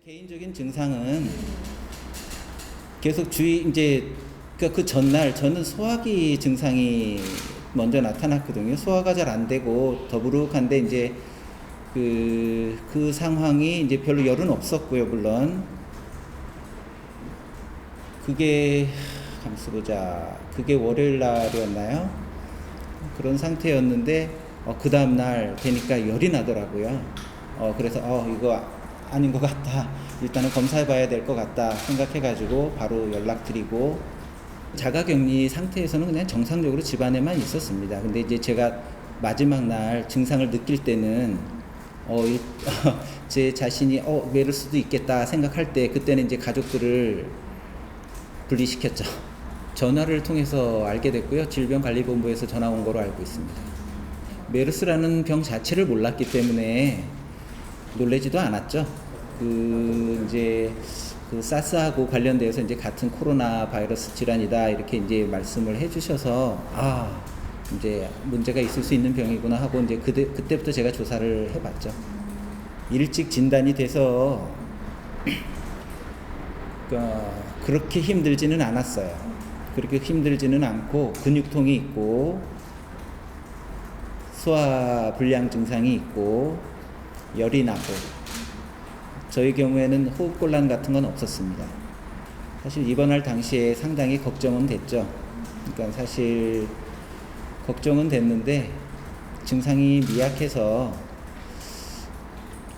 개인적인 증상은 계속 이제 그 전날 저는 소화기 증상이 먼저 나타났거든요. 소화가 잘 안 되고 더부룩한데 이제 그 상황이 이제 별로 열은 없었고요, 물론. 그게 가만있어 보자. 그게 월요일 날이었나요? 그런 상태였는데 그 다음 날 되니까 열이 나더라고요. 그래서 이거 아닌 것 같다. 일단은 검사해 봐야 될 것 같다 생각해가지고 바로 연락드리고, 자가격리 상태에서는 그냥 정상적으로 집안에만 있었습니다. 근데 이제 제가 마지막 날 증상을 느낄 때는 제 자신이 메르스도 있겠다 생각할 때, 그때는 이제 가족들을 분리시켰죠. 전화를 통해서 알게 됐고요. 질병관리본부에서 전화 온 거로 알고 있습니다. 메르스라는 병 자체를 몰랐기 때문에 놀라지도 않았죠. 이제 사스하고 관련돼서 이제 같은 코로나 바이러스 질환이다 이렇게 이제 말씀을 해주셔서 이제 문제가 있을 수 있는 병이구나 하고 이제 그때부터 제가 조사를 해봤죠. 일찍 진단이 돼서 그렇게 힘들지는 않았어요. 그렇게 힘들지는 않고 근육통이 있고 소화 불량 증상이 있고 열이 나고, 저희 경우에는 호흡곤란 같은 건 없었습니다. 사실 입원할 당시에 상당히 걱정은 됐죠. 그러니까 사실 걱정은 됐는데 증상이 미약해서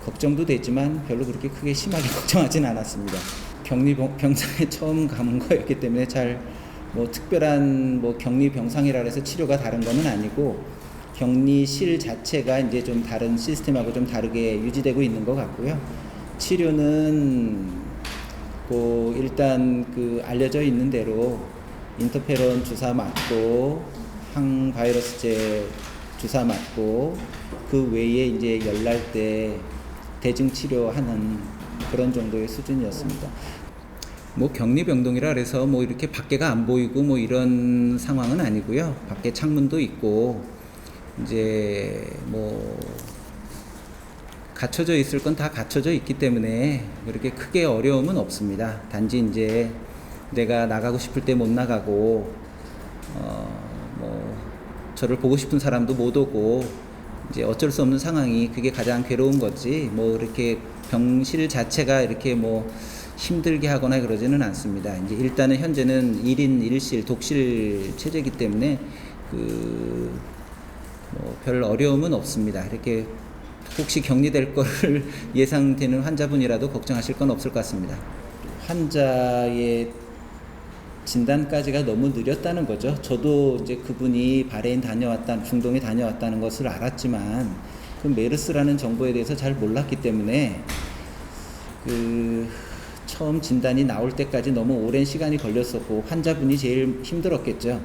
걱정도 됐지만 별로 그렇게 크게 심하게 걱정하진 않았습니다. 격리 병상에 처음 가는 거였기 때문에 특별한 격리 병상이라 해서 치료가 다른 거는 아니고, 격리실 자체가 이제 좀 다른 시스템하고 좀 다르게 유지되고 있는 것 같고요. 치료는 일단 알려져 있는 대로 인터페론 주사 맞고 항바이러스제 주사 맞고, 그 외에 이제 열날 때 대증 치료하는 그런 정도의 수준이었습니다. 격리병동이라 그래서 이렇게 밖에가 안 보이고 이런 상황은 아니고요. 밖에 창문도 있고 이제 갖춰져 있을 건 다 갖춰져 있기 때문에 그렇게 크게 어려움은 없습니다. 단지 이제 내가 나가고 싶을 때 못 나가고 저를 보고 싶은 사람도 못 오고 이제 어쩔 수 없는 상황이 그게 가장 괴로운 거지, 이렇게 병실 자체가 이렇게 힘들게 하거나 그러지는 않습니다. 이제 일단은 현재는 1인 1실 독실 체제이기 때문에 별 어려움은 없습니다. 이렇게 혹시 격리될 거를 예상되는 환자분이라도 걱정하실 건 없을 것 같습니다. 환자의 진단까지가 너무 느렸다는 거죠. 저도 이제 그분이 바레인 중동에 다녀왔다는 것을 알았지만 그 메르스라는 정보에 대해서 잘 몰랐기 때문에 처음 진단이 나올 때까지 너무 오랜 시간이 걸렸었고, 환자분이 제일 힘들었겠죠.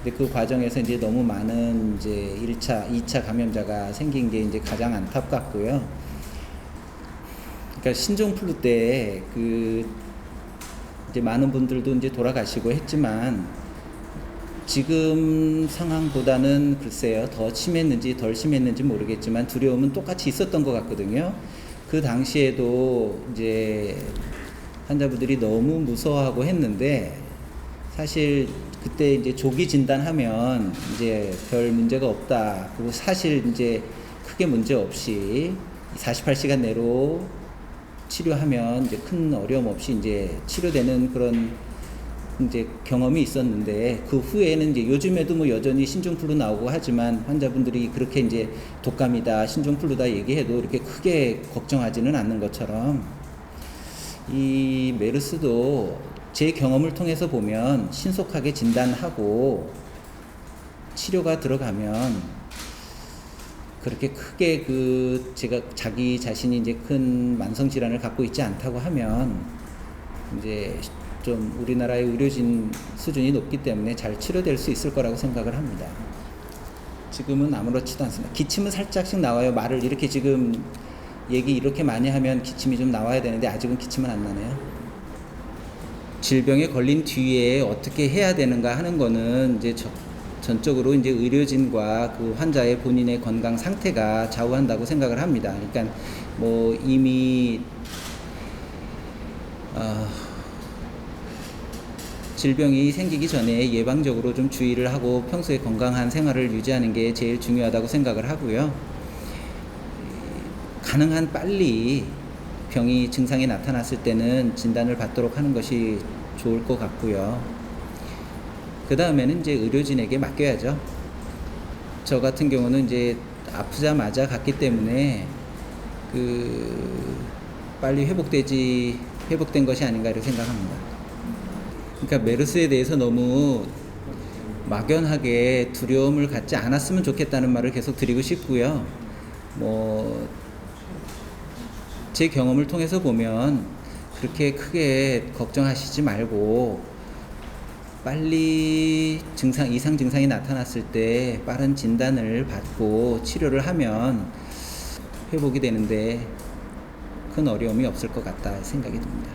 근데 그 과정에서 이제 너무 많은 이제 1차, 2차 감염자가 생긴 게 이제 가장 안타깝고요. 그러니까 신종플루 때 이제 많은 분들도 이제 돌아가시고 했지만, 지금 상황보다는 글쎄요, 더 심했는지 덜 심했는지 모르겠지만 두려움은 똑같이 있었던 것 같거든요. 그 당시에도 이제 환자분들이 너무 무서워하고 했는데, 사실 그때 이제 조기 진단하면 이제 별 문제가 없다. 그리고 사실 이제 크게 문제 없이 48시간 내로 치료하면 이제 큰 어려움 없이 이제 치료되는 그런 이제 경험이 있었는데, 그 후에는 이제 요즘에도 여전히 신종플루 나오고 하지만 환자분들이 그렇게 이제 독감이다, 신종플루다 얘기해도 이렇게 크게 걱정하지는 않는 것처럼, 이 메르스도 제 경험을 통해서 보면 신속하게 진단하고 치료가 들어가면 그렇게 크게 제가 자기 자신이 이제 큰 만성 질환을 갖고 있지 않다고 하면 이제 좀 우리나라의 의료진 수준이 높기 때문에 잘 치료될 수 있을 거라고 생각을 합니다. 지금은 아무렇지도 않습니다. 기침은 살짝씩 나와요. 말을 이렇게 지금 얘기 이렇게 많이 하면 기침이 좀 나와야 되는데 아직은 기침은 안 나네요. 질병에 걸린 뒤에 어떻게 해야 되는가 하는 거는 이제 전적으로 이제 의료진과 그 환자의 본인의 건강 상태가 좌우한다고 생각을 합니다. 그러니까 이미 아, 질병이 생기기 전에 예방적으로 좀 주의를 하고 평소에 건강한 생활을 유지하는 게 제일 중요하다고 생각을 하고요. 가능한 빨리 병이 증상이 나타났을 때는 진단을 받도록 하는 것이 좋을 것 같고요. 그 다음에는 이제 의료진에게 맡겨야죠. 저 같은 경우는 이제 아프자마자 갔기 때문에 빨리 회복된 것이 아닌가 이렇게 생각합니다. 그러니까 메르스에 대해서 너무 막연하게 두려움을 갖지 않았으면 좋겠다는 말을 계속 드리고 싶고요. 제 경험을 통해서 보면 그렇게 크게 걱정하시지 말고 빨리 이상 증상이 나타났을 때 빠른 진단을 받고 치료를 하면 회복이 되는데 큰 어려움이 없을 것 같다 생각이 듭니다.